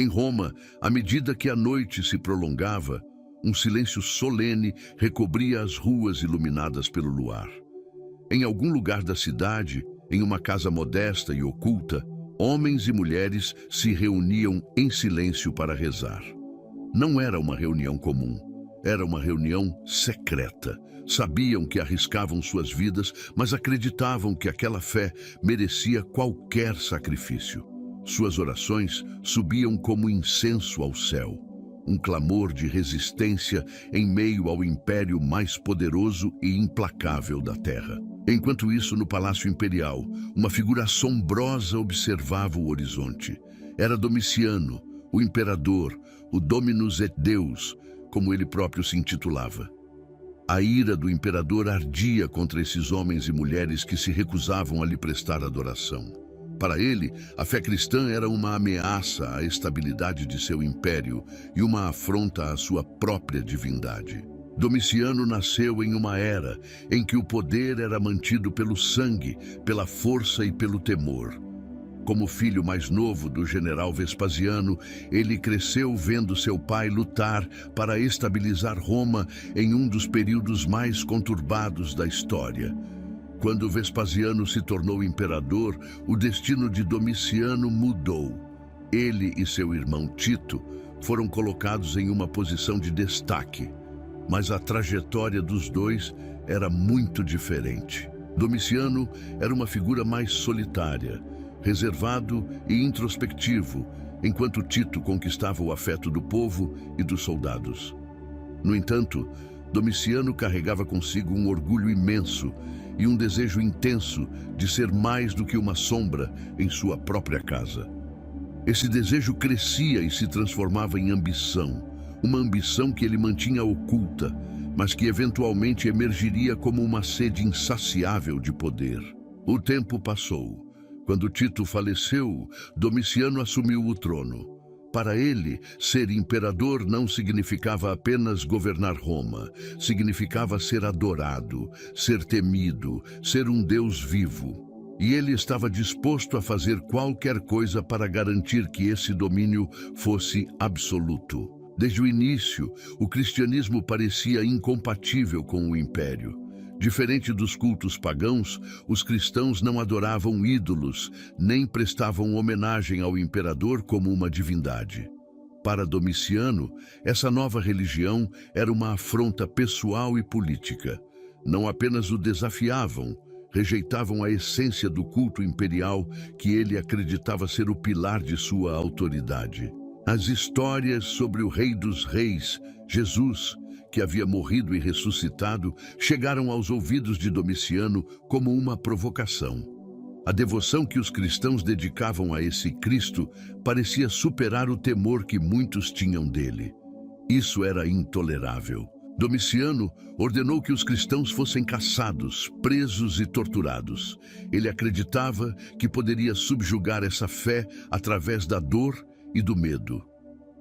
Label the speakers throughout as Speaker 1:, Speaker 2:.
Speaker 1: Em Roma, à medida que a noite se prolongava, um silêncio solene recobria as ruas iluminadas pelo luar. Em algum lugar da cidade, em uma casa modesta e oculta, homens e mulheres se reuniam em silêncio para rezar. Não era uma reunião comum, era uma reunião secreta. Sabiam que arriscavam suas vidas, mas acreditavam que aquela fé merecia qualquer sacrifício. Suas orações subiam como incenso ao céu, um clamor de resistência em meio ao império mais poderoso e implacável da terra. Enquanto isso, no Palácio Imperial, uma figura assombrosa observava o horizonte. Era Domiciano, o imperador, o Dominus et Deus, como ele próprio se intitulava. A ira do imperador ardia contra esses homens e mulheres que se recusavam a lhe prestar adoração. Para ele, a fé cristã era uma ameaça à estabilidade de seu império e uma afronta à sua própria divindade. Domiciano nasceu em uma era em que o poder era mantido pelo sangue, pela força e pelo temor. Como filho mais novo do general Vespasiano, ele cresceu vendo seu pai lutar para estabilizar Roma em um dos períodos mais conturbados da história. Quando Vespasiano se tornou imperador, o destino de Domiciano mudou. Ele e seu irmão Tito foram colocados em uma posição de destaque, mas a trajetória dos dois era muito diferente. Domiciano era uma figura mais solitária, reservado e introspectivo, enquanto Tito conquistava o afeto do povo e dos soldados. No entanto, Domiciano carregava consigo um orgulho imenso e um desejo intenso de ser mais do que uma sombra em sua própria casa. Esse desejo crescia e se transformava em ambição, uma ambição que ele mantinha oculta, mas que eventualmente emergiria como uma sede insaciável de poder. O tempo passou. Quando Tito faleceu, Domiciano assumiu o trono. Para ele, ser imperador não significava apenas governar Roma. Significava ser adorado, ser temido, ser um Deus vivo. E ele estava disposto a fazer qualquer coisa para garantir que esse domínio fosse absoluto. Desde o início, o cristianismo parecia incompatível com o império. Diferente dos cultos pagãos, os cristãos não adoravam ídolos, nem prestavam homenagem ao imperador como uma divindade. Para Domiciano, essa nova religião era uma afronta pessoal e política. Não apenas o desafiavam, rejeitavam a essência do culto imperial que ele acreditava ser o pilar de sua autoridade. As histórias sobre o Rei dos Reis, Jesus, que havia morrido e ressuscitado, chegaram aos ouvidos de Domiciano como uma provocação. A devoção que os cristãos dedicavam a esse Cristo parecia superar o temor que muitos tinham dele. Isso era intolerável. Domiciano ordenou que os cristãos fossem caçados, presos e torturados. Ele acreditava que poderia subjugar essa fé através da dor e do medo.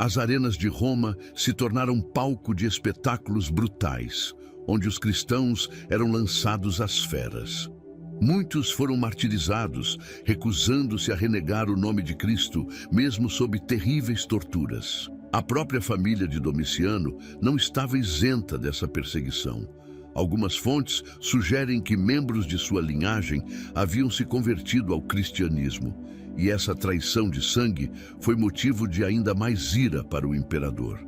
Speaker 1: As arenas de Roma se tornaram palco de espetáculos brutais, onde os cristãos eram lançados às feras. Muitos foram martirizados, recusando-se a renegar o nome de Cristo, mesmo sob terríveis torturas. A própria família de Domiciano não estava isenta dessa perseguição. Algumas fontes sugerem que membros de sua linhagem haviam se convertido ao cristianismo, e essa traição de sangue foi motivo de ainda mais ira para o imperador.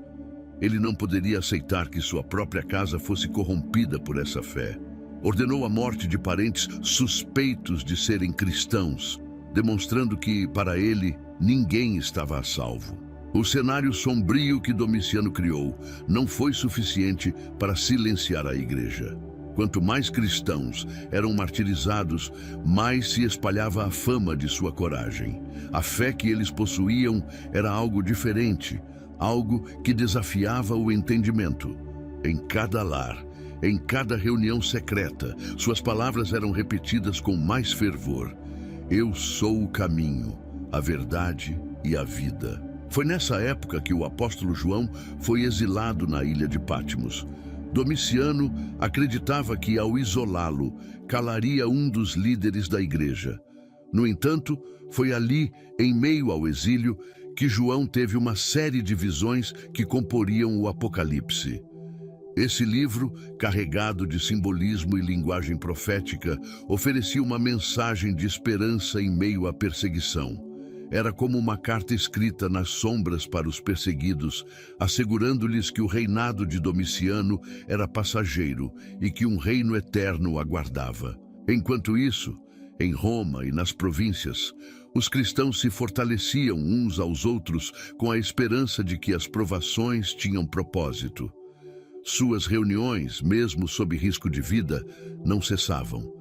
Speaker 1: Ele não poderia aceitar que sua própria casa fosse corrompida por essa fé. Ordenou a morte de parentes suspeitos de serem cristãos, demonstrando que, para ele, ninguém estava a salvo. O cenário sombrio que Domiciano criou não foi suficiente para silenciar a igreja. Quanto mais cristãos eram martirizados, mais se espalhava a fama de sua coragem. A fé que eles possuíam era algo diferente, algo que desafiava o entendimento. Em cada lar, em cada reunião secreta, suas palavras eram repetidas com mais fervor. Eu sou o caminho, a verdade e a vida. Foi nessa época que o apóstolo João foi exilado na ilha de Patmos. Domiciano acreditava que, ao isolá-lo, calaria um dos líderes da igreja. No entanto, foi ali, em meio ao exílio, que João teve uma série de visões que comporiam o Apocalipse. Esse livro, carregado de simbolismo e linguagem profética, oferecia uma mensagem de esperança em meio à perseguição. Era como uma carta escrita nas sombras para os perseguidos, assegurando-lhes que o reinado de Domiciano era passageiro e que um reino eterno aguardava. Enquanto isso, em Roma e nas províncias, os cristãos se fortaleciam uns aos outros com a esperança de que as provações tinham propósito. Suas reuniões, mesmo sob risco de vida, não cessavam.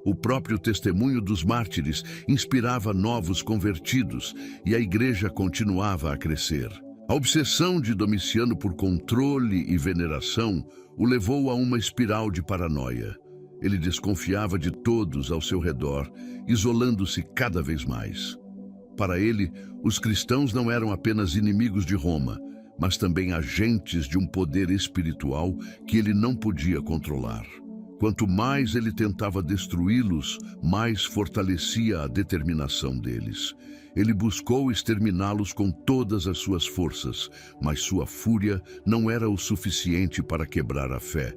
Speaker 1: O próprio testemunho dos mártires inspirava novos convertidos e a igreja continuava a crescer. A obsessão de Domiciano por controle e veneração o levou a uma espiral de paranoia. Ele desconfiava de todos ao seu redor, isolando-se cada vez mais. Para ele, os cristãos não eram apenas inimigos de Roma, mas também agentes de um poder espiritual que ele não podia controlar. Quanto mais ele tentava destruí-los, mais fortalecia a determinação deles. Ele buscou exterminá-los com todas as suas forças, mas sua fúria não era o suficiente para quebrar a fé.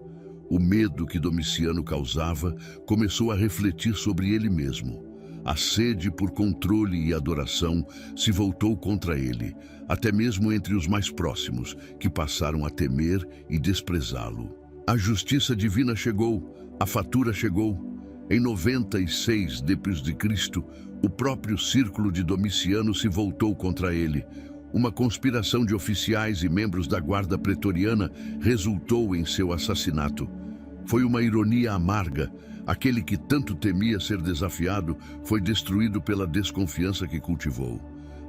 Speaker 1: O medo que Domiciano causava começou a refletir sobre ele mesmo. A sede por controle e adoração se voltou contra ele, até mesmo entre os mais próximos, que passaram a temer e desprezá-lo. A justiça divina chegou, a fatura chegou. Em 96 d.C., o próprio círculo de Domiciano se voltou contra ele. Uma conspiração de oficiais e membros da guarda pretoriana resultou em seu assassinato. Foi uma ironia amarga. Aquele que tanto temia ser desafiado foi destruído pela desconfiança que cultivou.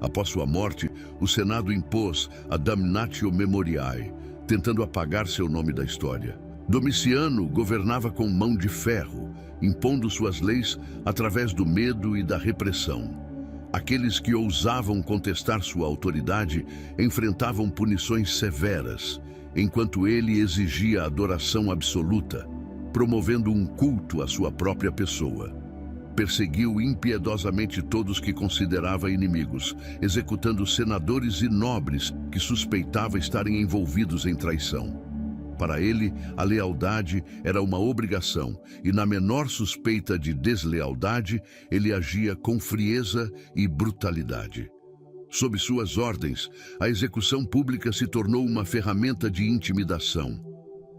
Speaker 1: Após sua morte, o Senado impôs a Damnatio Memoriae, tentando apagar seu nome da história. Domiciano governava com mão de ferro, impondo suas leis através do medo e da repressão. Aqueles que ousavam contestar sua autoridade enfrentavam punições severas, enquanto ele exigia adoração absoluta, promovendo um culto à sua própria pessoa. Perseguiu impiedosamente todos que considerava inimigos, executando senadores e nobres que suspeitava estarem envolvidos em traição. Para ele, a lealdade era uma obrigação, e na menor suspeita de deslealdade, ele agia com frieza e brutalidade. Sob suas ordens, a execução pública se tornou uma ferramenta de intimidação.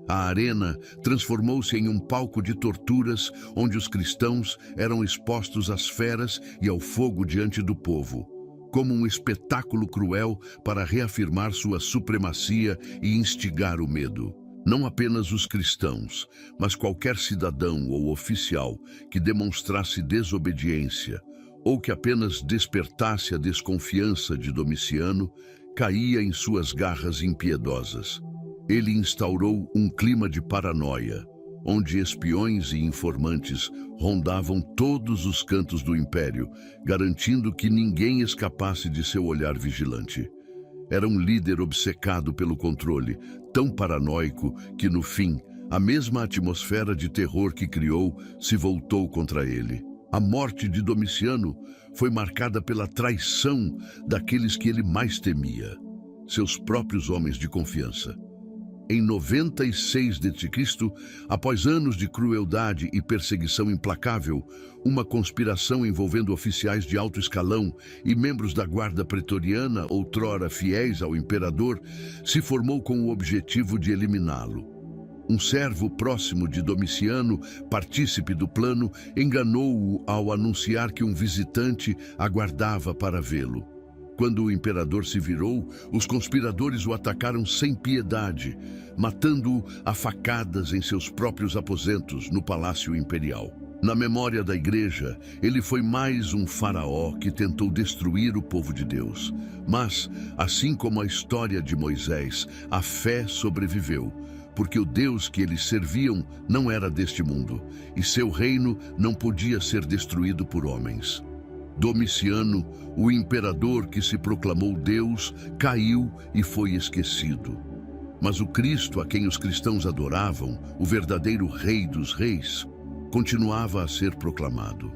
Speaker 1: A arena transformou-se em um palco de torturas, onde os cristãos eram expostos às feras e ao fogo diante do povo, como um espetáculo cruel para reafirmar sua supremacia e instigar o medo. Não apenas os cristãos, mas qualquer cidadão ou oficial que demonstrasse desobediência ou que apenas despertasse a desconfiança de Domiciano, caía em suas garras impiedosas. Ele instaurou um clima de paranoia, onde espiões e informantes rondavam todos os cantos do império, garantindo que ninguém escapasse de seu olhar vigilante. Era um líder obcecado pelo controle, tão paranoico que, no fim, a mesma atmosfera de terror que criou se voltou contra ele. A morte de Domiciano foi marcada pela traição daqueles que ele mais temia, seus próprios homens de confiança. Em 96 d.C., após anos de crueldade e perseguição implacável, uma conspiração envolvendo oficiais de alto escalão e membros da guarda pretoriana, outrora fiéis ao imperador, se formou com o objetivo de eliminá-lo. Um servo próximo de Domiciano, partícipe do plano, enganou-o ao anunciar que um visitante aguardava para vê-lo. Quando o imperador se virou, os conspiradores o atacaram sem piedade, matando-o a facadas em seus próprios aposentos no Palácio Imperial. Na memória da igreja, ele foi mais um faraó que tentou destruir o povo de Deus. Mas, assim como a história de Moisés, a fé sobreviveu, porque o Deus que eles serviam não era deste mundo, e seu reino não podia ser destruído por homens. Domiciano, o imperador que se proclamou Deus, caiu e foi esquecido. Mas o Cristo a quem os cristãos adoravam, o verdadeiro Rei dos Reis, continuava a ser proclamado.